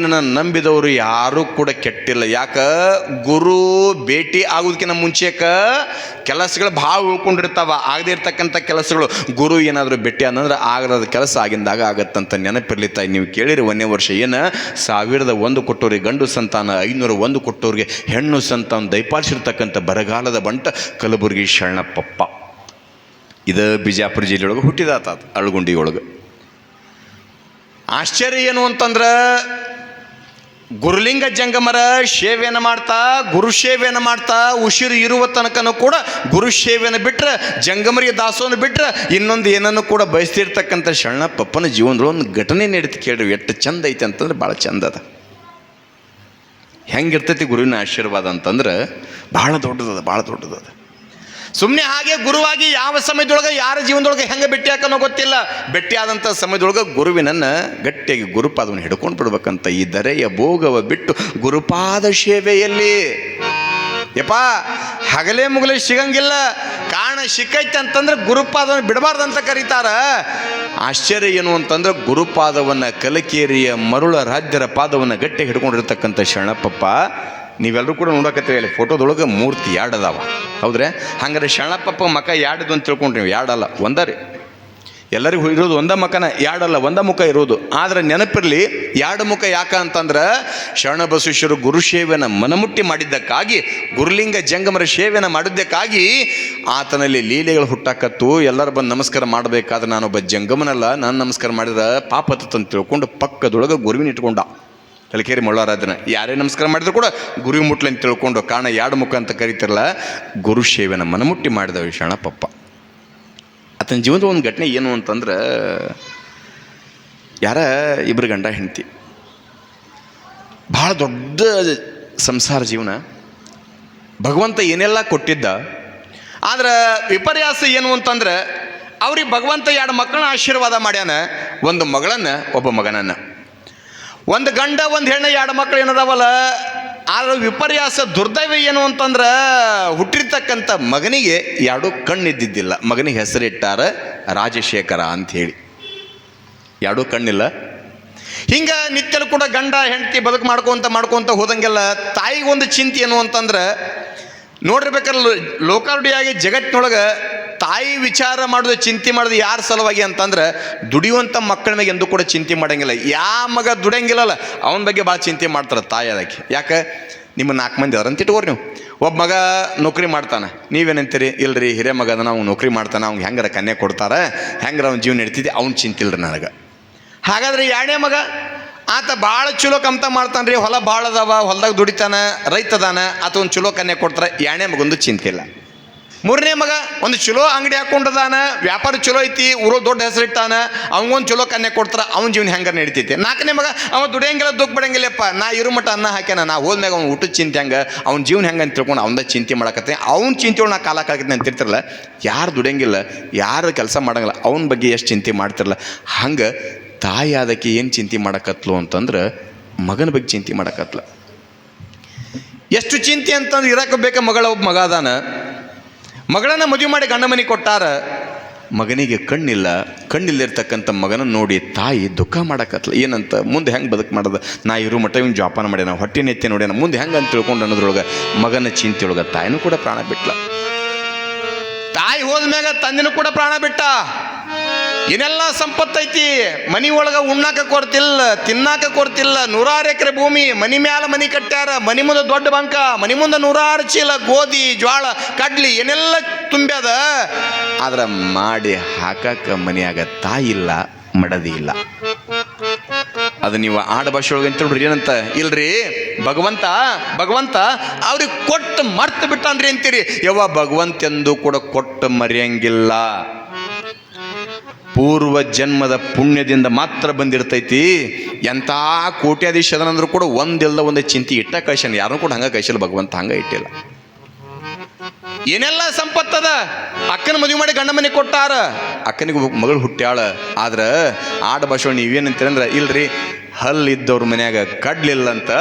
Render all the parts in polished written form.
ಗುರುವಿನ ನಂಬಿದವರು ಯಾರೂ ಕೂಡ ಕೆಟ್ಟಿಲ್ಲ. ಯಾಕ? ಗುರು ಭೇಟಿ ಆಗೋದಕ್ಕಿಂತ ಮುಂಚೆಕ ಕೆಲಸಗಳು ಭಾಳ ಉಳ್ಕೊಂಡಿರ್ತಾವ, ಆಗದೇ ಇರ್ತಕ್ಕಂಥ ಕೆಲಸಗಳು. ಗುರು ಏನಾದರೂ ಭೇಟಿ ಅನ್ನಂದ್ರೆ ಆಗದ ಕೆಲಸ ಆಗಿಂದಾಗ ಆಗತ್ತಂತ ನೆನಪಿರ್ಲಿತ್ತ. ನೀವು ಕೇಳಿರಿ, 1ನೇ ವರ್ಷ ಏನು 1001 ಕೊಟ್ಟವ್ರಿಗೆ ಗಂಡು ಸಂತಾನ, 501 ಕೊಟ್ಟವ್ರಿಗೆ ಹೆಣ್ಣು ಸಂತಾನ ದಯಪಾಲಿಸಿರ್ತಕ್ಕಂಥ ಬರಗಾಲದ ಬಂಟ ಕಲಬುರಗಿ ಶರಣಪ್ಪಪ್ಪ. ಇದು ಬಿಜಾಪುರ ಜಿಲ್ಲೆಯೊಳಗೆ ಹುಟ್ಟಿದಾತ, ಅಳಗುಂಡಿ ಒಳಗೆ. ಆಶ್ಚರ್ಯ ಏನು ಅಂತಂದ್ರೆ, ಗುರುಲಿಂಗ ಜಂಗಮರ ಸೇವೆಯನ್ನು ಮಾಡ್ತಾ, ಗುರು ಸೇವೆಯನ್ನು ಮಾಡ್ತಾ ಉಸಿರು ಇರುವ ತನಕನೂ ಕೂಡ ಗುರು ಸೇವೆಯನ್ನು ಬಿಟ್ಟರೆ, ಜಂಗಮರಿಗೆ ದಾಸೋನ ಬಿಟ್ಟರೆ ಇನ್ನೊಂದು ಏನನ್ನು ಕೂಡ ಬಯಸ್ತಿರ್ತಕ್ಕಂಥ ಶರಣಪ್ಪಪ್ಪನ ಜೀವನದೊಳಗೆ ಒಂದು ಘಟನೆ ನಡೀತು. ಕೇಳ್ರಿ, ಎಷ್ಟು ಚಂದ ಐತೆ ಅಂತಂದ್ರೆ ಭಾಳ ಚಂದ ಅದ. ಹೆಂಗಿರ್ತೈತಿ ಗುರುವಿನ ಆಶೀರ್ವಾದ ಅಂತಂದ್ರೆ ಭಾಳ ದೊಡ್ಡದದ, ಭಾಳ ದೊಡ್ಡದದ. ಸುಮ್ಮನೆ ಹಾಗೆ ಗುರುವಾಗಿ ಯಾವ ಸಮಯದೊಳಗೆ ಯಾರ ಜೀವನದೊಳಗೆ ಹೆಂಗೆ ಭೇಟಿ ಹಾಕೋನೋ ಗೊತ್ತಿಲ್ಲ. ಭೇಟಿ ಆದಂಥ ಸಮಯದೊಳಗೆ ಗುರುವಿನನ್ನು ಗಟ್ಟಿಯಾಗಿ ಗುರುಪಾದವನ್ನು ಹಿಡ್ಕೊಂಡು ಬಿಡ್ಬೇಕಂತ. ಈ ಧರೆಯ ಭೋಗವ ಬಿಟ್ಟು ಗುರುಪಾದ ಸೇವೆಯಲ್ಲಿ ಯಪ್ಪ ಹಗಲೇ ಮುಗಲೇ ಸಿಗಂಗಿಲ್ಲ. ಕಾರಣ ಸಿಕ್ಕೈತೆ ಅಂತಂದ್ರೆ ಗುರುಪಾದವನ್ನು ಬಿಡಬಾರ್ದಂತ ಕರೀತಾರ. ಆಶ್ಚರ್ಯ ಏನು ಅಂತಂದ್ರೆ, ಗುರುಪಾದವನ್ನು ಕಲಕೇರಿಯ ಮರುಳ ರಾಜ್ಯರ ಪಾದವನ್ನು ಗಟ್ಟಿ ಹಿಡ್ಕೊಂಡಿರ್ತಕ್ಕಂಥ ಶರಣಪ್ಪಪ್ಪ. ನೀವೆಲ್ಲರೂ ಕೂಡ ನೋಡಕತ್ತೀವಿ, ಅಲ್ಲಿ ಫೋಟೋದೊಳಗೆ ಮೂರ್ತಿ 2 ಅದಾವ, ಹೌದ್ರೆ? ಹಂಗಾರೆ ಶರಣಪ್ಪಪ್ಪ ಮಕ 2 ಅಂತ ತಿಳ್ಕೊಂಡ್ರಿ ನೀವು. 2 ಅಲ್ಲ, ಒಂದರಿ. ಎಲ್ಲರಿಗೂ ಇರೋದು ಒಂದ ಮಕನ, 2 ಅಲ್ಲ, ಒಂದ ಮುಖ ಇರೋದು. ಆದರೆ ನೆನಪಿರಲಿ, 2 ಮುಖ ಯಾಕ ಅಂತಂದ್ರೆ, ಶರಣ ಬಸವೇಶ್ವರ ಗುರು ಸೇವೆಯನ್ನು ಮನಮುಟ್ಟಿ ಮಾಡಿದ್ದಕ್ಕಾಗಿ, ಗುರುಲಿಂಗ ಜಂಗಮರ ಸೇವೆಯನ್ನು ಮಾಡಿದ್ದಕ್ಕಾಗಿ ಆತನಲ್ಲಿ ಲೀಲೆಗಳು ಹುಟ್ಟಾಕತ್ತು. ಎಲ್ಲರೂ ಬಂದು ನಮಸ್ಕಾರ ಮಾಡಬೇಕಾದ್ರೆ ನಾನೊಬ್ಬ ಜಂಗಮನಲ್ಲ, ನಾನು ನಮಸ್ಕಾರ ಮಾಡಿದ್ರೆ ಪಾಪ ಅಂತ ತಿಳ್ಕೊಂಡು ಪಕ್ಕದೊಳಗೆ ಗುರುವಿನ ಇಟ್ಕೊಂಡ. ಕಲಕೇರಿ ಮಳ್ಳಾರಾಧನ ಯಾರೇ ನಮಸ್ಕಾರ ಮಾಡಿದ್ರು ಕೂಡ ಗುರುವಿ ಮುಟ್ಲೆ ಅಂತ ತಿಳ್ಕೊಂಡು, ಕಾರಣ 2 ಮುಖ ಅಂತ ಕರೀತಿರಲ್ಲ, ಗುರು ಸೇವೆನ ಮನಮುಟ್ಟಿ ಮಾಡಿದವ ಶರಣಪ್ಪಪ್ಪ. ಆತನ ಜೀವನದ ಒಂದು ಘಟನೆ ಏನು ಅಂತಂದ್ರೆ, ಯಾರ ಇಬ್ಬರು ಗಂಡ ಹೆಂಡತಿ, ಭಾಳ ದೊಡ್ಡ ಸಂಸಾರ ಜೀವನ. ಭಗವಂತ ಏನೆಲ್ಲ ಕೊಟ್ಟಿದ್ದ. ಆದ್ರೆ ವಿಪರ್ಯಾಸ ಏನು ಅಂತಂದ್ರೆ, ಅವ್ರಿಗೆ ಭಗವಂತ 2 ಮಕ್ಕಳನ್ನ ಆಶೀರ್ವಾದ ಮಾಡ್ಯಾನ. ಒಂದು ಮಗಳನ್ನ, ಒಬ್ಬ ಮಗನನ್ನು. ಒಂದು ಗಂಡ ಒಂದು ಹೆಣ್ಣು 2 ಮಕ್ಕಳು ಏನದಾವಲ್ಲ. ಆದ್ರೆ ವಿಪರ್ಯಾಸ ದುರ್ದೈವ ಏನು ಅಂತಂದ್ರೆ, ಹುಟ್ಟಿರ್ತಕ್ಕಂಥ ಮಗನಿಗೆ 2 ಕಣ್ಣಿದ್ದಿದ್ದಿಲ್ಲ. ಮಗನಿಗೆ ಹೆಸರಿಟ್ಟಾರ ರಾಜಶೇಖರ ಅಂಥೇಳಿ. 2 ಕಣ್ಣಿಲ್ಲ. ಹಿಂಗೆ ನಿತ್ಯಲು ಕೂಡ ಗಂಡ ಹೆಂಡತಿ ಬದುಕು ಮಾಡ್ಕೊತ ಹೋದಂಗೆಲ್ಲ ತಾಯಿಗೊಂದು ಚಿಂತೆ ಏನು ಅಂತಂದ್ರೆ, ನೋಡಿರ್ಬೇಕಾದ್ರೆ ಲೋಕಾರ್ಡಿಯಾಗಿ ಜಗತ್ತಿನೊಳಗೆ ತಾಯಿ ವಿಚಾರ ಮಾಡೋದು, ಚಿಂತೆ ಮಾಡೋದು ಯಾರ ಸಲುವಾಗಿ ಅಂತಂದ್ರೆ, ದುಡಿಯುವಂಥ ಮಕ್ಕಳ ಮೇಲೆ ಎಂದೂ ಕೂಡ ಚಿಂತೆ ಮಾಡೋಂಗಿಲ್ಲ. ಯಾವ ಮಗ ದುಡಿಯಂಗಿಲ್ಲಲ್ಲ ಅವನ ಬಗ್ಗೆ ಭಾಳ ಚಿಂತೆ ಮಾಡ್ತಾರೆ ತಾಯಿ. ಅದಕ್ಕೆ ಯಾಕೆ, ನಿಮ್ಮ 4 ಮಂದಿ ಅದಾರಂತ ಇಟ್ಕೋರಿ ನೀವು. ಒಬ್ಬ ಮಗ ನೌಕರಿ ಮಾಡ್ತಾನೆ, ನೀವೇನಂತೀರಿ? ಇಲ್ರಿ ಹಿರಿಯ ಮಗ ಅದನ್ನ, ಅವ್ನು ನೌಕರಿ ಮಾಡ್ತಾನೆ, ಅವ್ನಿಗೆ ಹೆಂಗಾರ ಕನ್ಯೆ ಕೊಡ್ತಾರೆ, ಹೆಂಗಾರ ಅವ್ನ ಜೀವನ ನಡೀತಿದ್ದೆ, ಅವ್ನು ಚಿಂತೆ ಇಲ್ರಿ ನನಗೆ. ಹಾಗಾದ್ರೆ 2ನೇ ಮಗ ಆತ ಭಾಳ ಚಲೋ ಕಮ್ತ ಮಾಡ್ತಾನೆ ರೀ, ಹೊಲ ಭಾಳ ಅದಾವ, ಹೊಲದಾಗ ದುಡಿತಾನೆ, ರೈತ ಅದಾನ, ಆತ ಒಂದು ಚಲೋ ಕನ್ಯೆ ಕೊಡ್ತಾರೆ. 2ನೇ ಮಗೊಂದು ಚಿಂತೆ ಇಲ್ಲ. 3ನೇ ಮಗ ಒಂದು ಚಲೋ ಅಂಗಡಿ ಹಾಕ್ಕೊಂಡದಾನ, ವ್ಯಾಪಾರ ಚಲೋ ಐತಿ, ಊರೋ ದೊಡ್ಡ ಹೆಸರಿಟ್ಟಾನ, ಅವನಿಗೊಂದು ಚಲೋ ಕನ್ಯೆ ಕೊಡ್ತಾರೆ, ಅವ್ನ ಜೀವನ ಹೆಂಗಾರ ನಡೀತೈತಿ. 4ನೇ ಮಗ ಅವ ದುಡಿಯಂಗಿಲ್ಲ, ದುಃಖ ಬಿಡಂಗಿಲ್ಲಪ್ಪ, ನಾ ಇರು ಮಟ್ಟ ಅನ್ನ ಹಾಕ್ಯಾನ, ನಾ ಹೋದ್ಮ್ಯಾಗ ಅವ್ನು ಊಟದ ಚಿಂತೆ ಹಂಗೆ, ಅವ್ನ ಜೀವನ ಹೆಂಗೆ ಅಂತ ತಿಳ್ಕೊಂಡು ಅವನ ಚಿಂತೆ ಮಾಡಕತ್ತೆ. ಅವ್ನ ಚಿಂತೆಯೊಳಗೆ ನಾ ಕಾಲ ಕಾಲಕತ್ತೆ ಅಂತಿರ್ತಿರಲ್ಲ. ಯಾರು ದುಡಿಯಂಗಿಲ್ಲ, ಯಾರು ಕೆಲಸ ಮಾಡಂಗಿಲ್ಲ, ಅವನ ಬಗ್ಗೆ ಎಷ್ಟು ಚಿಂತೆ ಮಾಡ್ತಿರಲ್ಲ. ಹಂಗೆ ತಾಯಿ ಅದಕ್ಕೆ ಏನು ಚಿಂತೆ ಮಾಡಕತ್ಲು ಅಂತಂದ್ರೆ, ಮಗನ ಬಗ್ಗೆ ಚಿಂತೆ ಮಾಡಕತ್ಲ. ಎಷ್ಟು ಚಿಂತೆ ಅಂತಂದ್ರೆ, ಇರಕ್ಕೆ ಬೇಕ ಮಗಳ ಒಬ್ಬ ಮಗ ಅದಾನ, ಮಗಳನ್ನ ಮದುವೆ ಮಾಡಿ ಗಂಡ ಮನೆಗೆ ಕೊಟ್ಟಾರ. ಮಗನಿಗೆ ಕಣ್ಣಿಲ್ಲಿರ್ತಕ್ಕಂಥ ಮಗನ ನೋಡಿ ತಾಯಿ ದುಃಖ ಮಾಡಕತ್ಲ. ಏನಂತ, ಮುಂದೆ ಹೆಂಗೆ ಬದುಕು ಮಾಡೋದು, ನಾ ಇರು ಮಟ್ಟ ಇವ್ನು ಜೋಪಾನ ಮಾಡ್ಯಾನ, ಹೊಟ್ಟೆ ನೆತ್ತಿ ನೋಡ್ಯಾನ, ಮುಂದೆ ಹೆಂಗೆ ಅಂತ ತಿಳ್ಕೊಂಡು ಅನ್ನೋದ್ರೊಳಗೆ ಮಗನ ಚಿಂತೆಯೊಳಗೆ ತಾಯಿನೂ ಕೂಡ ಪ್ರಾಣ ಬಿಟ್ಲ. ತಾಯಿ ಹೋದ್ಮ್ಯಾಗ ತಂದೆನೂ ಕೂಡ ಪ್ರಾಣ ಬಿಟ್ಟ. ಏನೆಲ್ಲ ಸಂಪತ್ತೈತಿ, ಮನಿ ಒಳಗೆ ಉಣ್ಣಾಕ ಕೊರ್ತಿಲ್ಲ, ತಿನ್ನಾಕ ಕೊರ್ತಿಲ್ಲ, 100 ಎಕರೆ ಭೂಮಿ, ಮನಿ ಮ್ಯಾಲ ಮನಿ ಕಟ್ಟ್ಯಾರ, ಮನಿ ಮುಂದೆ ದೊಡ್ಡ ಬಂಕ, ಮನಿ ಮುಂದೆ 100 ಚೀಲ ಗೋಧಿ ಜ್ವಾಳ ಕಡ್ಲಿ ಏನೆಲ್ಲ ತುಂಬ್ಯಾದ. ಆದ್ರೆ ಮಾಡಿ ಹಾಕಕ್ಕ ಮನೆಯಾಗ ತಾಯಿ ಇಲ್ಲ, ಮಡದಿ ಇಲ್ಲ. ಅದು ನೀವು ಆಡ ಭಾಷೆ ಒಳಗೆ ಅಂತ ನೋಡ್ರಿ ಏನಂತ, ಇಲ್ರಿ ಭಗವಂತ ಅವ್ರಿಗೆ ಕೊಟ್ಟು ಮರ್ತು ಬಿಟ್ಟಾನ್ರಿ ಅಂತೀರಿ. ಯವ್ವ ಭಗವಂತ ಎಂದು ಕೂಡ ಕೊಟ್ಟು ಮರೆಯಂಗಿಲ್ಲ. ಪೂರ್ವ ಜನ್ಮದ ಪುಣ್ಯದಿಂದ ಮಾತ್ರ ಬಂದಿರ್ತೈತಿ. ಎಂಥ ಕೋಟ್ಯಾಧೀಶದನಂದ್ರೂ ಕೂಡ ಒಂದಿಲ್ಲದ ಒಂದು ಚಿಂತೆ ಇಟ್ಟ ಕಳ್ಸ್ಯಾನ. ಯಾರನ್ನೂ ಕೂಡ ಹಂಗೆ ಕಳ್ಸಿಲ್ಲ ಭಗವಂತ, ಹಂಗೆ ಇಟ್ಟಿಲ್ಲ. ಏನೆಲ್ಲ ಸಂಪತ್ತದ, ಅಕ್ಕನ ಮದುವೆ ಮಾಡಿ ಗಂಡ ಮನೆಗೆ ಕೊಟ್ಟಾರ, ಅಕ್ಕನಿಗೆ ಮಗಳು ಹುಟ್ಟ್ಯಾಳ. ಆದ್ರೆ ಆಡ ಭಾಷೆ ನೀವೇನಂತೀರಂದ್ರೆ, ಇಲ್ರಿ ಹಲ್ಲಿದ್ದವ್ರ ಮನ್ಯಾಗ ಕಡ್ಲಿಲ್ಲಂತ,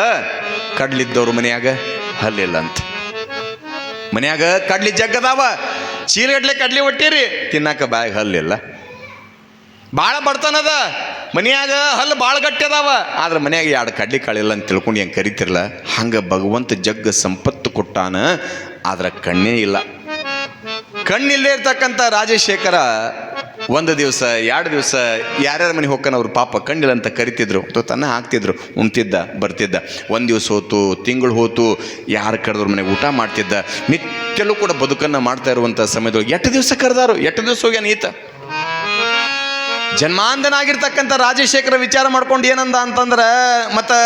ಕಡ್ಲಿದ್ದವ್ರ ಮನ್ಯಾಗ ಹಲ್ಲಿಲ್ಲ ಅಂತ. ಮನ್ಯಾಗ ಕಡ್ಲಿ ಜಗ್ಗದಾವ, ಚೀಲಗಡ್ಲೆ ಕಡ್ಲಿ ಒಟ್ಟಿರಿ, ತಿನ್ನಾಕ ಬಾಯಿಗೆ ಹಲ್ಲಿಲ್ಲ. ಭಾಳ ಬಡತನದ, ಮನ್ಯಾಗ ಹಲ್ಲು ಭಾಳ ಗಟ್ಟಿ ಅದಾವ, ಆದ್ರೆ ಮನ್ಯಾಗ ಎರಡು ಕಡ್ಲಿ ಕಾಳಿಲ್ಲ ಅಂತ ತಿಳ್ಕೊಂಡು ಹೆಂಗೆ ಕರಿತಿರಲ್ಲ, ಹಂಗೆ ಭಗವಂತ ಜಗ್ಗ ಸಂಪತ್ತು ಕೊಟ್ಟಾನ, ಆದ್ರೆ ಕಣ್ಣೇ ಇಲ್ಲ. ಕಣ್ಣಿಲ್ಲದೆ ಇರ್ತಕ್ಕಂಥ ರಾಜಶೇಖರ ಒಂದು ದಿವಸ 2 ದಿವಸ ಯಾರ್ಯಾರ ಮನೆಗೆ ಹೋಗ್ತಾನೆ ಅವ್ರು ಪಾಪ ಕಣ್ಣಿಲ್ಲ ಅಂತ ಕರಿತಿದ್ರು, ತನ್ನ ಹಾಕ್ತಿದ್ರು, ಉಣ್ತಿದ್ದ ಬರ್ತಿದ್ದ. ಒಂದು ದಿವಸ ಹೋತು, ತಿಂಗಳು ಹೋತು, ಯಾರು ಕರೆದ್ರ ಮನೆಗೆ ಊಟ ಮಾಡ್ತಿದ್ದ. ನಿತ್ಯಲ್ಲೂ ಕೂಡ ಬದುಕನ್ನು ಮಾಡ್ತಾ ಇರುವಂಥ ಸಮಯದೊಳಗೆ 8 ದಿವಸ ಕರೆದಾರು, 8 ದಿವಸ ಹೋಗ್ಯಾನ ಈತ. ಜನ್ಮಾಂಧನಾಗಿರ್ತಕ್ಕಂಥ ರಾಜಶೇಖರ ವಿಚಾರ ಮಾಡ್ಕೊಂಡು ಏನಂದ ಅಂತಂದ್ರೆ, ಮತ್ತು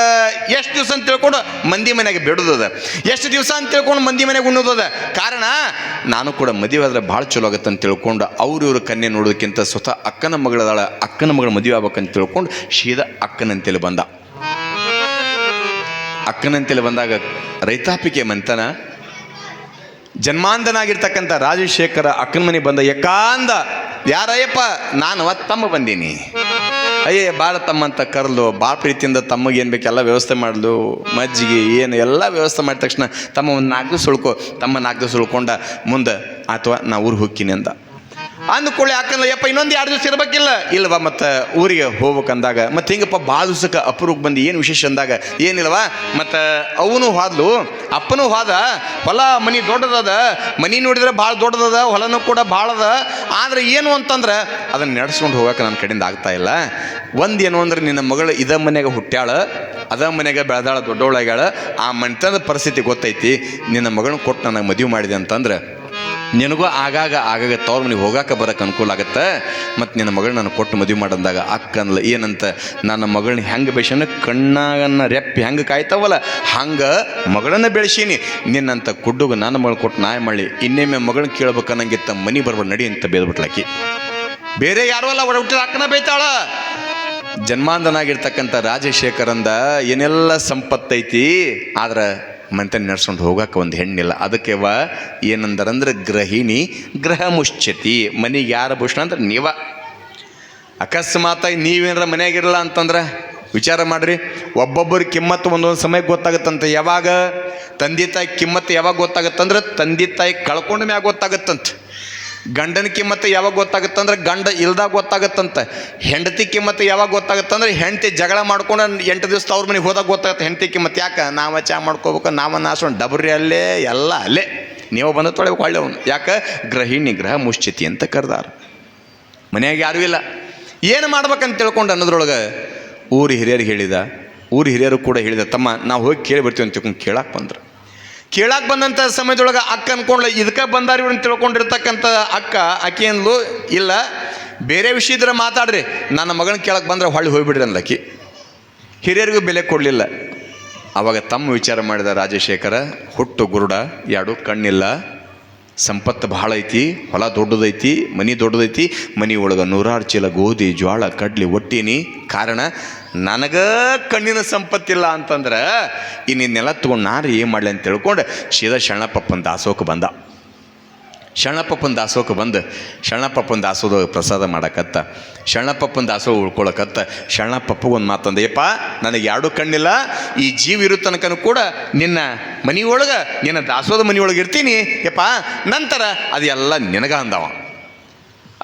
ಎಷ್ಟು ದಿವಸ ಅಂತ ತಿಳ್ಕೊಂಡು ಮಂದಿ ಮನೆಗೆ ಬಿಡೋದದ, ಎಷ್ಟು ದಿವಸ ಅಂತ ತಿಳ್ಕೊಂಡು ಮಂದಿ ಮನೆಗೆ ಉಣ್ಣೋದದ. ಕಾರಣ ನಾನು ಕೂಡ ಮದುವೆ ಆದರೆ ಭಾಳ ಚಲೋ ಆಗತ್ತೆ ಅಂತ ತಿಳ್ಕೊಂಡು ಇವ್ರ ಕನ್ಯೆ ನೋಡೋದಕ್ಕಿಂತ ಸ್ವತಃ ಅಕ್ಕನ ಮಗಳದಾಳ, ಅಕ್ಕನ ಮಗಳ ಮದುವೆ ಆಗ್ಬೇಕಂತ ತಿಳ್ಕೊಂಡು ಸೀದಾ ಅಕ್ಕನಂತೇಳಿ ಬಂದ. ಅಕ್ಕನಂತೇಳಿ ಬಂದಾಗ ರೈತಾಪಿಕೆ ಮಂತನ ಜನ್ಮಾಂಧನಾಗಿರ್ತಕ್ಕಂಥ ರಾಜಶೇಖರ ಅಕ್ಕನ ಮನೆಗೆ ಬಂದ. ಏಕಾಂದ ಯಾರಯ್ಯಪ್ಪ, ನಾನು ತಮ್ಮ ಬಂದೀನಿ. ಅಯ್ಯೇ ಭಾಳ ತಮ್ಮ ಅಂತ ಕರೆದು ಭಾಳ ಪ್ರೀತಿಯಿಂದ ತಮ್ಮಗೆ ಏನು ಬೇಕು ಎಲ್ಲ ವ್ಯವಸ್ಥೆ ಮಾಡಲು, ಮಜ್ಜಿಗೆ ಏನು ಎಲ್ಲ ವ್ಯವಸ್ಥೆ ಮಾಡಿದ ತಕ್ಷಣ ತಮ್ಮ ಒಂದು 4 ದಿವಸ ಉಳ್ಕೊ, ತಮ್ಮ 4 ದಿವಸ ಉಳ್ಕೊಂಡ ಮುಂದೆ ಅಥವಾ ನಾ ಊರಿಗೆ ಹೋಗ್ತೀನಿ ಅಂದ. ಅಂದ್ಕೊಳ್ಳಿ ಹಾಕಲ್ಲ, ಯಪ್ಪ ಇನ್ನೊಂದು 2 ದಿವಸ ಇರ್ಬೇಕಿಲ್ಲ, ಇಲ್ವಾ ಮತ್ತು ಊರಿಗೆ ಹೋಗ್ಬೇಕಂದಾಗ ಮತ್ತು ಹಿಂಗಪ್ಪ ಭಾಳ ದಿವ್ಸಕ್ಕೆ ಅಪರೂಪಕ್ಕೆ ಬಂದು ಏನು ವಿಶೇಷ ಅಂದಾಗ ಏನಿಲ್ವ, ಮತ್ತು ಅವನು ಹೋದ್ಲು, ಅಪ್ಪನೂ ಹೋದ. ಹೊಲ ಮನೆ ದೊಡ್ಡದದ, ಮನೆ ನೋಡಿದ್ರೆ ಭಾಳ ದೊಡ್ಡದದ, ಹೊಲನೂ ಕೂಡ ಭಾಳ ಅದ. ಆದರೆ ಏನು ಅಂತಂದ್ರೆ ಅದನ್ನು ನಡೆಸ್ಕೊಂಡು ಹೋಗೋಕೆ ನನ್ನ ಕಡೆಯಿಂದ ಆಗ್ತಾ ಇಲ್ಲ. ಒಂದೇನು ಅಂದ್ರೆ ನಿನ್ನ ಮಗಳು ಇದ ಮನೆಗೆ ಹುಟ್ಟ್ಯಾಳ, ಅದ ಮನೆಗೆ ಬೆಳೆದಾಳ, ದೊಡ್ಡವಳಾಗ್ಯಾಳ, ಆ ಮನೆತನದ ಪರಿಸ್ಥಿತಿ ಗೊತ್ತೈತಿ. ನಿನ್ನ ಮಗಳನ್ನ ಕೊಟ್ಟು ನನಗೆ ಮದುವೆ ಮಾಡಿದೆ ಅಂತಂದ್ರೆ ನಿನಗೂ ಆಗಾಗ ತವ್ರ ಮನೆಗೆ ಹೋಗಾಕ ಬರೋಕೆ ಅನುಕೂಲ ಆಗುತ್ತೆ. ಮತ್ತು ನಿನ್ನ ಮಗಳನ್ನ ನಾನು ಕೊಟ್ಟು ಮದುವೆ ಮಾಡಂದಾಗ ಅಕ್ಕನ್ಲ ಏನಂತ, ನನ್ನ ಮಗಳನ್ನ ಹೆಂಗೆ ಬೆಳೆಸೋಣ, ಕಣ್ಣಾಗನ್ನ ರೆಪ್ಪಿ ಹೆಂಗೆ ಕಾಯ್ತಾವಲ್ಲ ಹಂಗೆ ಮಗಳನ್ನ ಬೆಳೆಸೀನಿ. ನಿನ್ನಂತ ಕುಡ್ಡುಗ ನನ್ನ ಮಗಳು ಕೊಟ್ಟು ನಾಯಿ ಮಾಡಿ ಇನ್ನೊಮ್ಮೆ ಮಗಳನ್ನ ಕೇಳ್ಬೇಕನ್ನಂಗಿತ್ತ ಮನೆ ಬರ್ಬಾರ್ದು ನಡಿ ಅಂತ ಬೇದ್ಬಿಟ್ಲಾಕಿ. ಬೇರೆ ಯಾರು ಅಲ್ಲ, ಒಡ ಹುಟ್ಟಿದ ಅಕ್ಕನ ಬೈತಾಳ. ಜನ್ಮಾಂಧನಾಗಿರ್ತಕ್ಕಂಥ ರಾಜಶೇಖರಂದ ಏನೆಲ್ಲ ಸಂಪತ್ತೈತಿ, ಆದ್ರೆ ಮಂತನ ನಡ್ಸ್ಕೊಂಡು ಹೋಗಕ್ಕೆ ಒಂದು ಹೆಣ್ಣಿಲ್ಲ. ಅದಕ್ಕೆ ಏನಂದ್ರಂದ್ರೆ ಗೃಹಿಣಿ ಗೃಹ ಮುಶ್ಚತಿ, ಮನೆಗೆ ಯಾರು ಭೂಷಣ ಅಂದ್ರೆ ನೀವ. ಅಕಸ್ಮಾತಾಗಿ ನೀವೇನಾರ ಮನೆಯಾಗಿರಲ್ಲ ಅಂತಂದ್ರೆ ವಿಚಾರ ಮಾಡಿರಿ, ಒಬ್ಬೊಬ್ಬರ ಕಿಮ್ಮತ್ತು ಒಂದೊಂದು ಸಮಯಕ್ಕೆ ಗೊತ್ತಾಗುತ್ತಂತೆ. ಯಾವಾಗ ತಂದೆ ತಾಯಿ ಕಿಮ್ಮತ್ತು ಯಾವಾಗ ಗೊತ್ತಾಗುತ್ತಂದ್ರೆ ತಂದೆ ತಾಯಿ ಕಳ್ಕೊಂಡ ಮ್ಯಾಗ ಗೊತ್ತಾಗುತ್ತಂತೆ. ಗಂಡನ ಕಿಮ್ಮತ್ತು ಯಾವಾಗ ಗೊತ್ತಾಗುತ್ತಂದ್ರೆ ಗಂಡ ಇಲ್ದಾಗ ಗೊತ್ತಾಗುತ್ತಂತೆ. ಹೆಂಡತಿ ಕಿಮ್ಮತ್ತು ಯಾವಾಗ ಗೊತ್ತಾಗುತ್ತಂದ್ರೆ ಹೆಂಡತಿ ಜಗಳ ಮಾಡ್ಕೊಂಡು 8 ದಿವಸ ಅವ್ರ ಮನೆಗೆ ಹೋದಾಗ ಗೊತ್ತಾಗುತ್ತೆ ಹೆಂಡತಿ ಕಿಮ್ಮತ್ತು. ಯಾಕೆ ನಾವು ಚಾ ಮಾಡ್ಕೋಬೇಕು, ನಾವು ನಾಸ್ಕೊಂಡು ಡಬರಿ ಅಲ್ಲೇ ಎಲ್ಲ ಅಲ್ಲೇ, ನೀವು ಬಂದು ತೊಳೆಬೇಕು ಒಳ್ಳೆ ಅವನು. ಯಾಕೆ ಗೃಹಿಣಿ ಗೃಹ ಮುಶ್ಚಿತಿ ಅಂತ ಕರೆದಾರ. ಮನೆಯಾಗ ಯಾರೂ ಇಲ್ಲ, ಏನು ಮಾಡ್ಬೇಕಂತ ತಿಳ್ಕೊಂಡು ಅನ್ನೋದ್ರೊಳಗೆ ಊರು ಹಿರಿಯರಿಗೆ ಹೇಳಿದ. ಊರು ಹಿರಿಯರು ಕೂಡ ಹೇಳಿದ, ತಮ್ಮ ನಾವು ಹೋಗಿ ಕೇಳಿ ಬರ್ತೀವಿ ಅಂತ ತಿಳ್ಕೊಂಡು ಕೇಳಕ್ಕೆ ಬಂದ್ರು. ಕೇಳಕ್ಕೆ ಬಂದಂಥ ಸಮಯದೊಳಗೆ ಅಕ್ಕ ಅನ್ಕೊಂಡ್ಲ, ಇದಕ್ಕೆ ಬಂದಾರ ಇವ್ರನ್ನ ತಿಳ್ಕೊಂಡಿರ್ತಕ್ಕಂಥ ಅಕ್ಕ ಆಕೆ ಅಂದ್ಲು, ಇಲ್ಲ ಬೇರೆ ವಿಷಯ ಇದ್ರೆ ಮಾತಾಡ್ರಿ, ನನ್ನ ಮಗನ ಕೇಳಕ್ಕೆ ಬಂದ್ರೆ ಹೊಳ್ಳಿ ಹೋಗ್ಬಿಡ್ರಿ ಅನ್ಲಕ್ಕಿ. ಹಿರಿಯರಿಗೂ ಬೆಲೆ ಕೊಡಲಿಲ್ಲ. ಆವಾಗ ತಮ್ಮ ವಿಚಾರ ಮಾಡಿದ ರಾಜಶೇಖರ, ಹುಟ್ಟು ಗುರುಡ, 2 ಕಣ್ಣಿಲ್ಲ, ಸಂಪತ್ತು ಭಾಳ ಐತಿ, ಹೊಲ ದೊಡ್ಡದೈತಿ, ಮನೆ ದೊಡ್ಡದೈತಿ, ಮನೆ ಒಳಗೆ 100 ಚೀಲ ಗೋಧಿ ಜ್ವಾಳ ಕಡ್ಲಿ ಒಟ್ಟೀನಿ. ಕಾರಣ ನನಗೆ ಕಣ್ಣಿನ ಸಂಪತ್ತಿಲ್ಲ ಅಂತಂದ್ರೆ ಇನ್ನೆಲ್ಲ ತೊಗೊಂಡು ನಾನು ಏನು ಮಾಡಲಿ ಅಂತ ತಿಳ್ಕೊಂಡು ಸೀದಾ ಶರಣಪ್ಪನ ದಾಸೋಹಕ್ಕೆ ಬಂದ. ಶರಣಪ್ಪನ ದಾಸೋಹಕ್ಕೆ ಬಂದು ಶರಣಪ್ಪನ ದಾಸೋಹ ಪ್ರಸಾದ ಮಾಡಕತ್ತ, ಶರಣಪ್ಪನ ದಾಸೋಹ ಉಳ್ಕೊಳಕತ್ತ. ಶರಣಪ್ಪಗೆ ಮಾತಂದ, ಯಪ್ಪ ನನಗೆ 2 ಕಣ್ಣಿಲ್ಲ, ಈ ಜೀವ ಇರೋ ತನಕನೂ ಕೂಡ ನಿನ್ನ ಮನೆಯೊಳಗೆ, ನಿನ್ನ ದಾಸೋಹದ ಮನೆಯೊಳಗೆ ಇರ್ತೀನಿ ಯಪ್ಪ, ನಂತರ ಅದೆಲ್ಲ ನಿನಗ ಅಂದವ.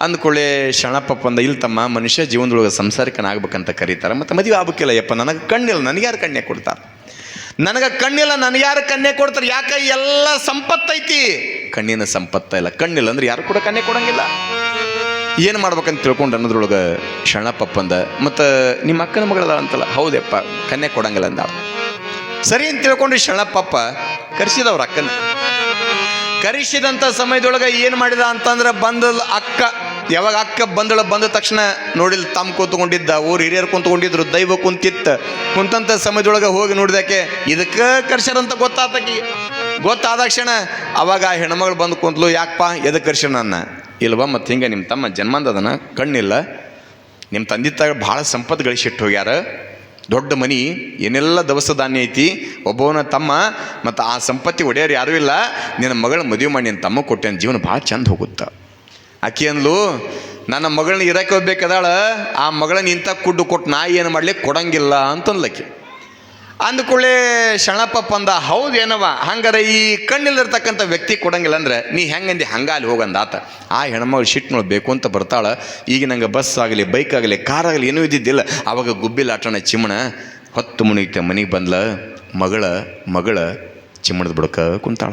ಅಂದ್ಕೊಳ್ಳೆ ಶರಣಪ್ಪಂದ, ಇಲ್ಲಿ ತಮ್ಮ ಮನುಷ್ಯ ಜೀವನದೊಳಗೆ ಸಂಸಾರಿಕನಾಗಬೇಕಂತ ಕರೀತಾರೆ, ಮತ್ತು ಮದುವೆ ಆಗ್ಬೇಕಿಲ್ಲ ಯಪ್ಪ, ನನಗೆ ಕಣ್ಣಿಲ್ಲ, ನನಗೆ ಯಾರು ಕನ್ಯೆ ಕೊಡ್ತಾರೆ, ನನಗೆ ಕಣ್ಣಿಲ್ಲ, ನನಗೆ ಯಾರು ಕನ್ಯೆ ಕೊಡ್ತಾರೆ, ಯಾಕೆ ಎಲ್ಲ ಸಂಪತ್ತೈತಿ, ಕಣ್ಣಿನ ಸಂಪತ್ತ ಇಲ್ಲ, ಕಣ್ಣಿಲ್ಲ ಅಂದ್ರೆ ಯಾರು ಕೂಡ ಕನ್ಯೆ ಕೊಡಂಗಿಲ್ಲ. ಏನು ಮಾಡ್ಬೇಕಂತ ತಿಳ್ಕೊಂಡು ಅನ್ನೋದ್ರೊಳಗೆ ಶರಣಪ್ಪಂದ, ಮತ್ತು ನಿಮ್ಮ ಅಕ್ಕನ ಮಗಳದ ಅಂತಲ್ಲ, ಹೌದಪ್ಪ ಕನ್ಯೆ ಕೊಡಂಗಿಲ್ಲ ಅಂದಾಳ. ಸರಿ ಅಂತ ತಿಳ್ಕೊಂಡು ಶರಣಪ್ಪ ಕರೆಸಿದವ್ರ ಅಕ್ಕನ. ಕರೆಸಿದಂಥ ಸಮಯದೊಳಗೆ ಏನು ಮಾಡಿದ ಅಂತಂದ್ರೆ, ಬಂದಲ್ ಅಕ್ಕ, ಯಾವಾಗ ಅಕ್ಕ ಬಂದ ತಕ್ಷಣ ನೋಡಿಲ್ ತಮ್ಮ ಕೂತ್ಕೊಂಡಿದ್ದ, ಊರು ಹಿರಿಯರು ಕುಂತ್ಕೊಂಡಿದ್ರು, ದೈವ ಕುಂತಂಥ ಸಮಯದೊಳಗೆ ಹೋಗಿ ನೋಡಿದಕ್ಕೆ ಇದಕ್ಕೆ ಕರ್ಸ್ಯಾರಂತ ಗೊತ್ತಾದ ಕ್ಷಣ ಅವಾಗ ಆ ಹೆಣ್ಮಗಳು ಬಂದು ಕುಂತ್ಲು, ಯಾಕಪ್ಪ ಎದಕ್ಕೆ ಕರ್ಸ್ಯಾರ ನನ್ನ? ಇಲ್ವಾ, ಮತ್ತು ಹಿಂಗೆ ನಿಮ್ಮ ತಮ್ಮ ಜನ್ಮಂದದನ, ಕಣ್ಣಿಲ್ಲ, ನಿಮ್ಮ ತಂದೆ ತಾಯಿ ಭಾಳ ಸಂಪತ್ತು ಗಳಿಸಿಟ್ಟು ಹೋಗ್ಯಾರ, ದೊಡ್ಡ ಮನಿ, ಏನೆಲ್ಲ ದವಸ ಧಾನ್ಯ ಐತಿ, ಒಬ್ಬವನ ತಮ್ಮ, ಮತ್ತು ಆ ಸಂಪತ್ತಿ ಒಡೆಯರು ಯಾರೂ ಇಲ್ಲ, ನಿನ್ನ ಮಗಳ ಮದುವೆ ಮಾಡಿ ನಿನ್ನ ತಮ್ಮ ಕೊಟ್ಟೆ, ಜೀವನ ಭಾಳ ಚಂದ ಹೋಗುತ್ತೆ. ಆಕೆ ಅಂದ್ಲು, ನನ್ನ ಮಗಳನ್ನ ಇರಕ್ಕೆ ಹೋಗ್ಬೇಕಾದಾಳ, ಆ ಮಗಳನ್ನ ಇಂಥ ಕುಡ್ಡು ಕೊಟ್ಟು ನಾ ಏನು ಮಾಡಲಿಕ್ಕೆ ಕೊಡಂಗಿಲ್ಲ ಅಂತಂದ್ಲಕ್ಕೆ. ಅಂದ್ಕೊಳ್ಳೆ ಶರಣಪ್ಪಪ್ಪ ಅಂದ, ಹೌದು ಏನವ, ಹಂಗಾರೆ ಈ ಕಣ್ಣಿಲ್ದಿರ್ತಕ್ಕಂಥ ವ್ಯಕ್ತಿ ಕೊಡಂಗಿಲ್ಲ ಅಂದ್ರೆ ನೀ ಹೆಂಗಂದು ಹಂಗೆ ಅಲ್ಲಿ ಹೋಗಂದಾತ. ಆ ಹೆಣ್ಮಗಳು ಶಿಟ್ನೊಳಗೆ ಬೇಕು ಅಂತ ಬರ್ತಾಳೆ. ಈಗ ನಂಗೆ ಬಸ್ ಆಗಲಿ, ಬೈಕ್ ಆಗಲಿ, ಕಾರ್ ಆಗಲಿ ಏನೂ ಇದ್ದಿದ್ದಿಲ್ಲ. ಆವಾಗ ಗುಬ್ಬಿಲ್ ಆಟಣ ಚಿಮ್ಮಣ ಹೊತ್ತು ಮುಣಿತೆ ಮನೆಗೆ ಬಂದ್ಲ. ಮಗಳ ಚಿಮ್ಮಣದ ಬುಡಕ ಕುಂತಾಳ.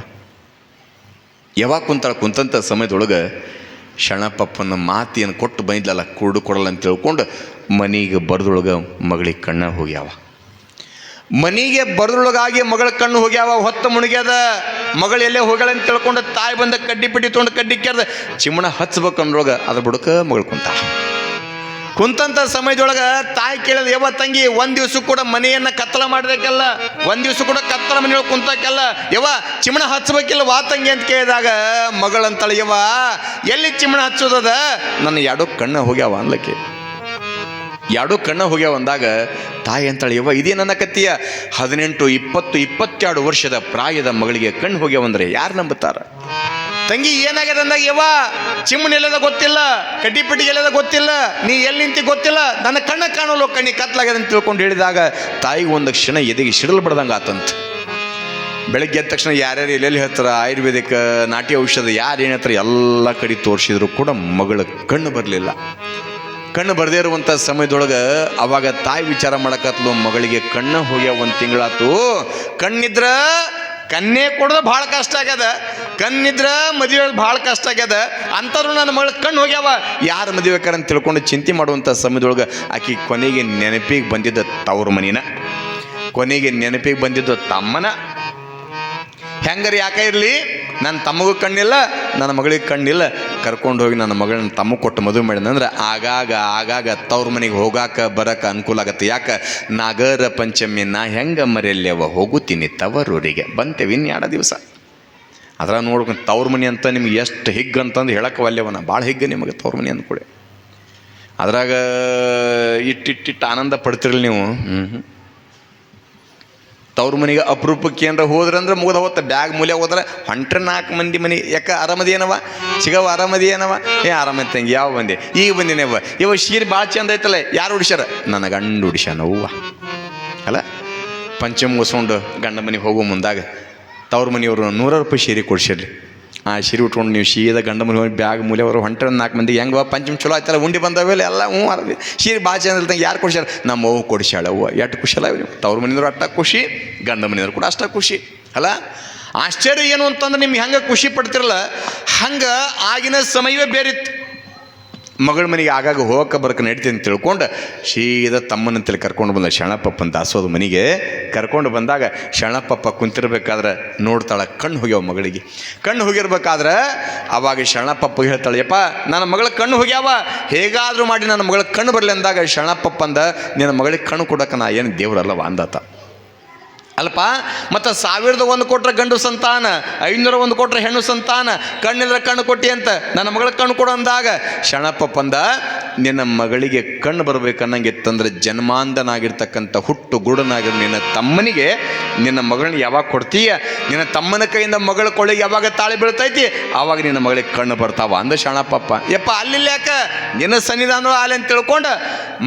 ಯಾವಾಗ ಕುಂತಂಥ ಸಮಯದೊಳಗೆ ಶರಣಪ್ಪಪ್ಪನ ಮಾತಿಯನ್ನು ಕೊಟ್ಟು ಬೈದ್ಲಲ್ಲ, ಕೊಡಲ್ಲ ಅಂತ ತಿಳ್ಕೊಂಡು ಮನೆಗೆ ಬರೆದೊಳಗೆ ಮಗಳಿಗೆ ಕಣ್ಣ ಹೋಗ್ಯಾವ. ಮನೆಗೆ ಬರೆದೊಳಗಾಗಿ ಮಗಳ ಕಣ್ಣು ಹೋಗ್ಯಾವ. ಹೊತ್ತು ಮುಣಿಗ್ಯದ. ಮಗಳು ಎಲ್ಲೇ ಹೋಗ್ಯಾಳ ಅಂತ ತಿಳ್ಕೊಂಡು ತಾಯಿ ಬಂದ ಕಡ್ಡಿ ಪಿಡ್ಡಿ ತೊಗೊಂಡು ಕಡ್ಡಿ ಕೆರ್ದ ಚಿಮ್ಮಣ ಹಚ್ಬೇಕು ಅಂದ್ರೊಳಗೆ ಅದ್ರ ಬುಡಕ ಮಗಳು ಕುಂತಂಥ ಸಮಯದೊಳಗೆ ತಾಯಿ ಕೇಳಿದ, ಯವ್ವ ತಂಗಿ, ಒಂದು ದಿವ್ಸ ಕೂಡ ಮನೆಯನ್ನು ಕತ್ತಲ ಮಾಡಬೇಕಲ್ಲ, ಒಂದು ದಿವ್ಸ ಕೂಡ ಕತ್ತಲ ಮನೆಯೊಳಗೆ ಕುಂತಕ್ಕಲ್ಲ, ಯವ್ವ ಚಿಮ್ಮಣ ಹಚ್ಬೇಕಿಲ್ಲ ವಾ ತಂಗಿ ಅಂತ ಕೇಳಿದಾಗ ಮಗಳಂತಾಳೆ, ಯವ್ವ ಎಲ್ಲಿ ಚಿಮ್ಮಣ ಹಚ್ಚೋದದ, ನನ್ನ ಎರಡೂ ಕಣ್ಣು ಹೋಗ್ಯಾವ ಅನ್ಲಕ್ಕೆ. ಎರಡೂ ಕಣ್ಣ ಹೋಗ್ಯಾವ ಅಂದಾಗ ತಾಯಿ ಅಂತಾಳೆ, ಯವ್ವ ಇದೇ ನನ್ನ ಕತ್ತಿಯ 18, 20, 22 ವರ್ಷದ ಪ್ರಾಯದ ಮಗಳಿಗೆ ಕಣ್ಣು ಹೋಗ್ಯಾವಂದ್ರೆ ಯಾರು ನಂಬುತ್ತಾರ? ತಂಗಿ ಏನಾಗ್ಯದ ಅಂದಾಗ, ಯವ್ವ ಚಿಮ್ಮನ ಎಲ್ಲದ ಗೊತ್ತಿಲ್ಲ, ಕಡ್ಡಿ ಪಟ್ಟಿಗೆ ಎಲ್ಲದ ಗೊತ್ತಿಲ್ಲ, ನೀ ಎಲ್ಲಿ ನಿಂತಿ ಗೊತ್ತಿಲ್ಲ, ನನ್ನ ಕಣ್ಣ ಕಾಣಲು ಕಣ್ಣಿ ಕತ್ಲಾಗ್ಯದ ಅಂತ ತಿಳ್ಕೊಂಡು ಹೇಳಿದಾಗ ತಾಯಿಗೆ ಒಂದು ಕ್ಷಣ ಎದೆಗೆ ಸಿಡಲು ಬಡ್ದಂಗೆ ಆತಂತ. ಬೆಳಗ್ಗೆ ಎದ್ದ ತಕ್ಷಣ ಯಾರ್ಯಾರು ಎಲ್ಲೆಲ್ಲಿ ಹೇಳ್ತಾರೆ, ಆಯುರ್ವೇದಿಕ, ನಾಟಿ ಔಷಧ ಯಾರು ಏನು ಹೇಳ್ತಾರೆ ಎಲ್ಲ ಕಡೆ ತೋರಿಸಿದ್ರು ಕೂಡ ಮಗಳ ಕಣ್ಣು ಬರಲಿಲ್ಲ. ಕಣ್ಣು ಬರದೇ ಇರುವಂಥ ಸಮಯದೊಳಗೆ ಅವಾಗ ತಾಯಿ ವಿಚಾರ ಮಾಡಕತ್ಲು, ಮಗಳಿಗೆ ಕಣ್ಣು ಹೋಗ್ಯಾವ 1 ತಿಂಗಳಾತು, ಕಣ್ಣಿದ್ರ ಕನ್ನೆ ಕೊಡೋದು ಭಾಳ ಕಷ್ಟ ಆಗ್ಯದ, ಕಣ್ಣಿದ್ರ ಮದುವೆ ಭಾಳ ಕಷ್ಟ ಆಗ್ಯದ, ಅಂಥವ್ರು ನನ್ನ ಮಗಳ ಕಣ್ಣು ಹೋಗ್ಯಾವ, ಯಾರು ಮದುವೆಕಾರ ಅಂತ ತಿಳ್ಕೊಂಡು ಚಿಂತೆ ಮಾಡುವಂಥ ಸಮಯದೊಳಗೆ ಆಕೆ ಕೊನೆಗೆ ನೆನಪಿಗೆ ಬಂದಿದ್ದ ತವ್ರ ಮನಿನ, ಕೊನೆಗೆ ನೆನಪಿಗೆ ಬಂದಿದ್ದು ತಮ್ಮನ. ಹೆಂಗಾರೆ ಯಾಕೆ ಇರಲಿ, ನನ್ನ ತಮ್ಮಗೂ ಕಣ್ಣಿಲ್ಲ, ನನ್ನ ಮಗಳಿಗೆ ಕಣ್ಣಿಲ್ಲ, ಕರ್ಕೊಂಡು ಹೋಗಿ ನನ್ನ ಮಗಳನ್ನ ತಮ್ಮ ಕೊಟ್ಟು ಮದುವೆ ಮಾಡಿದಂದ್ರೆ ಆಗಾಗ ತವ್ರ ಮನೆಗೆ ಹೋಗಾಕ ಬರಕ ಅನುಕೂಲ ಆಗತ್ತೆ. ಯಾಕೆ ನಾಗರ ಪಂಚಮಿ ನಾ ಹೆಂಗೆ ಮರೆಯಲ್ಲೇವ ಹೋಗುತ್ತೀನಿ ತವರೂರಿಗೆ ಬಂತೇವೆ 2 ದಿವಸ. ಅದ್ರ ನೋಡ್ಕೊಂಡು ತವ್ರ ಮನೆ ಅಂತ ನಿಮ್ಗೆ ಎಷ್ಟು ಹಿಗ್ಗು ಅಂತಂದು ಹೇಳಕ್ಕೆ ಒಲ್ಲೆವನ, ಭಾಳ ಹಿಗ್ಗ ನಿಮಗೆ ತವ್ರ ಮನೆ ಅಂದ್ಕೊಳ್ಳಿ. ಅದ್ರಾಗ ಇಟ್ಟಿಟ್ಟು ಆನಂದ ಪಡ್ತಿರಲಿ ನೀವು. ತವ್ರ ಮನೆಗೆ ಅಪರೂಪಕ್ಕೆ ಏನಾರ ಹೋದ್ರಂದ್ರೆ ಮುಗಿದ ಹೋಗ್ತ, ಬ್ಯಾಗ್ ಮೂಲೆ ಹೋದ್ರೆ ಹೊಂಟ್ರೆ 4 ಮಂದಿ ಮನೆ, ಯಾಕೆ ಆರಾಮದಿ ಏನವ ಸಿಗವ, ಆರಾಮದಿ ಏನವ, ಆರಾಮದಿ ತಂಗಿ ಯಾವ ಬಂದೆ, ಈಗ ಬಂದಿನೇವ, ಇವ ಸೀರೆ ಭಾಳ ಚಂದ ಐತಲ್ಲ, ಯಾರು ಉಡಿಸ್ಯಾರ, ನನ್ನ ಗಂಡು ಉಡಿಸ್ಯಾನವ್ವ ಅಲ್ಲ. ಪಂಚಮ ಮುಗಿಸ್ಕೊಂಡು ಗಂಡ ಮನೆಗೆ ಹೋಗೋ ಮುಂದಾಗ ತವ್ರ ಮನೆಯವರು 100 ರೂಪಾಯಿ ಸೀರೆ ಕೊಡ್ಸಿರ್ಲಿ. ಆ ಸೀರೆ ಉಟ್ಕೊಂಡು ನೀವು ಸೀದಾ ಗಂಡ ಮನೆ ಹೋಗಿ ಬ್ಯಾಗ್ ಮೂಲೆ ಅವರು ಹೊಂಟ್ರೆ 4 ಮಂದಿ ಹೆಂಗವ ಪಂಚಮ ಚಲೋ ಆಯ್ತಲ್ಲ, ಉಂಡಿ ಬಂದವೆಲ್ಲ ಎಲ್ಲ ಆರಾಮ ಸೀರೆ ಭಾಳ ಚಂದ ಇಲ್ದಂಗೆ ಯಾರು ಕೊಡ್ಸ್ಯಾರ, ನಮ್ಮ ಅವ್ವ ಕೊಡ್ಸ್ಯಾಳವ್ವ. ಎಷ್ಟು ಖುಷಿ ಅಲ್ಲ ನೀವು, ತವ್ರ ಮನೆಯವರು ಅಷ್ಟ ಖುಷಿ, ಗಂಡ ಮನೆಯವರು ಕೂಡ ಅಷ್ಟ ಖುಷಿ ಅಲ್ಲ. ಆಶ್ಚರ್ಯ ಏನು ಅಂತಂದ್ರೆ ನಿಮ್ಗೆ ಹೆಂಗೆ ಖುಷಿ ಪಡ್ತಿರಲ್ಲ, ಹಂಗೆ ಆಗಿನ ಸಮಯವೇ ಬೇರೆ ಇತ್ತು. ಮಗಳ ಮನೆಗೆ ಆಗಾಗ ಹೋಗಕ್ಕೆ ಬರಕ್ಕೆ ನಡೀತಿ ಅಂತ ತಿಳ್ಕೊಂಡು ಸೀದಾ ತಮ್ಮನಂತೇಳಿ ಕರ್ಕೊಂಡು ಬಂದ ಶರಣಪ್ಪಪ್ಪನ ದಾಸೋದ ಮನೆಗೆ ಕರ್ಕೊಂಡು ಬಂದಾಗ ಶರಣಪ್ಪಪ್ಪ ಕುಂತಿರ್ಬೇಕಾದ್ರೆ ನೋಡ್ತಾಳೆ, ಕಣ್ಣು ಹೋಗ್ಯಾವ ಮಗಳಿಗೆ. ಕಣ್ಣು ಹೋಗಿರ್ಬೇಕಾದ್ರೆ ಅವಾಗ ಶರಣಪ್ಪಪ್ಪ ಹೇಳ್ತಾಳೆ, ಯಪ್ಪ ನನ್ನ ಮಗಳ ಕಣ್ಣು ಹೋಗ್ಯಾವ, ಹೇಗಾದರೂ ಮಾಡಿ ನನ್ನ ಮಗಳ ಕಣ್ಣು ಬರಲಿ ಅಂದಾಗ ಶರಣಪ್ಪಪ್ಪ ಅಂದ, ನಿನ್ನ ಮಗಳಿಗೆ ಕಣ್ಣು ಕೊಡೋಕೆ ನಾ ಏನು ದೇವ್ರಲ್ಲವ ಅಂದಾತ ಅಲ್ಪ. ಮತ್ತು 1001 ಕೊಟ್ರೆ ಗಂಡು ಸಂತಾನ, 501 ಕೊಟ್ರೆ ಹೆಣ್ಣು ಸಂತಾನ, ಕಣ್ಣಿದ್ರೆ ಕಣ್ಣು ಕೊಟ್ಟಿ ಅಂತ ನನ್ನ ಮಗಳ ಕಣ್ಣು ಕೊಡು ಅಂದಾಗ ಶರಣಪ್ಪಂದ, ನಿನ್ನ ಮಗಳಿಗೆ ಕಣ್ಣು ಬರ್ಬೇಕನ್ನಂಗಿತ್ತಂದ್ರೆ ಜನ್ಮಾಂಧನಾಗಿರ್ತಕ್ಕಂಥ ಹುಟ್ಟು ಗೂಡನಾಗಿರೋ ನಿನ್ನ ತಮ್ಮನಿಗೆ ನಿನ್ನ ಮಗಳನ್ನ ಯಾವಾಗ ಕೊಡ್ತೀಯ, ನಿನ್ನ ತಮ್ಮನ ಕೈಯಿಂದ ಮಗಳ ಕೊಳ್ಳಿಗೆ ಯಾವಾಗ ತಾಳಿ ಬೀಳ್ತೈತಿ ಆವಾಗ ನಿನ್ನ ಮಗಳಿಗೆ ಕಣ್ಣು ಬರ್ತಾವ ಅಂದ ಶರಣಪ್ಪಪ್ಪ. ಯಪ್ಪ ಅಲ್ಲಿಲ್ಲ ಯಾಕ, ನಿನ್ನ ಸನ್ನಿಧಾನ ಆಲೆ ಅಂತ ತಿಳ್ಕೊಂಡು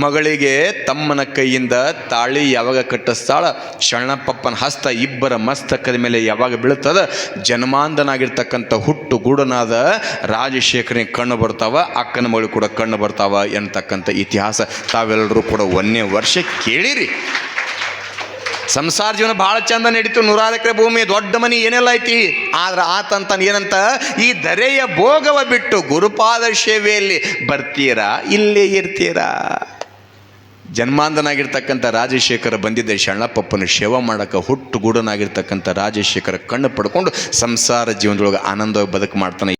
ಮಗಳಿಗೆ ತಮ್ಮನ ಕೈಯಿಂದ ತಾಳಿ ಯಾವಾಗ ಕಟ್ಟಿಸ್ತಾಳ, ಶರಣಪ್ಪಪ್ಪನ ಹಸ್ತ ಇಬ್ಬರ ಮಸ್ತಕದ ಮೇಲೆ ಯಾವಾಗ ಬೀಳ್ತದ, ಜನ್ಮಾಂಧನಾಗಿರ್ತಕ್ಕಂಥ ಹುಟ್ಟು ಗೂಡನಾದ ರಾಜಶೇಖರನಿಗೆ ಕಣ್ಣು ಬರ್ತಾವ, ಅಕ್ಕನ ಮಗಳಿಗೆ ಕೂಡ ಕಣ್ಣು ಬರ್ತಾವ ಎನ್ನತಕ್ಕಂಥ ಇತಿಹಾಸ ತಾವೆಲ್ಲರೂ ಕೂಡ 1ನೇ ವರ್ಷ ಕೇಳಿರಿ. ಸಂಸಾರ ಜೀವನ ಭಾಳ ಚಂದ ನಡೀತು, 100 ಎಕರೆ ಭೂಮಿ, ದೊಡ್ಡ ಮನೆ, ಏನೆಲ್ಲ ಐತಿ. ಆದ್ರೆ ಆತಂತ ಏನಂತ, ಈ ಧರೆಯ ಭೋಗವ ಬಿಟ್ಟು ಗುರುಪಾದ ಸೇವೆಯಲ್ಲಿ ಬರ್ತೀರಾ, ಇಲ್ಲೇ ಇರ್ತೀರಾ. ಜನ್ಮಾಂಧನಾಗಿರ್ತಕ್ಕಂಥ ರಾಜಶೇಖರ ಬಂದಿದ್ದ ಶರಣಪ್ಪಪ್ಪನ ಸೇವಾ ಮಾಡೋಕೆ ಹುಟ್ಟು ಗೂಡನಾಗಿರ್ತಕ್ಕಂಥ ರಾಜಶೇಖರ ಕಣ್ಣು ಪಡ್ಕೊಂಡು ಸಂಸಾರ ಜೀವನದೊಳಗೆ ಆನಂದವಾಗಿ ಬದುಕು ಮಾಡ್ತಾನೆ.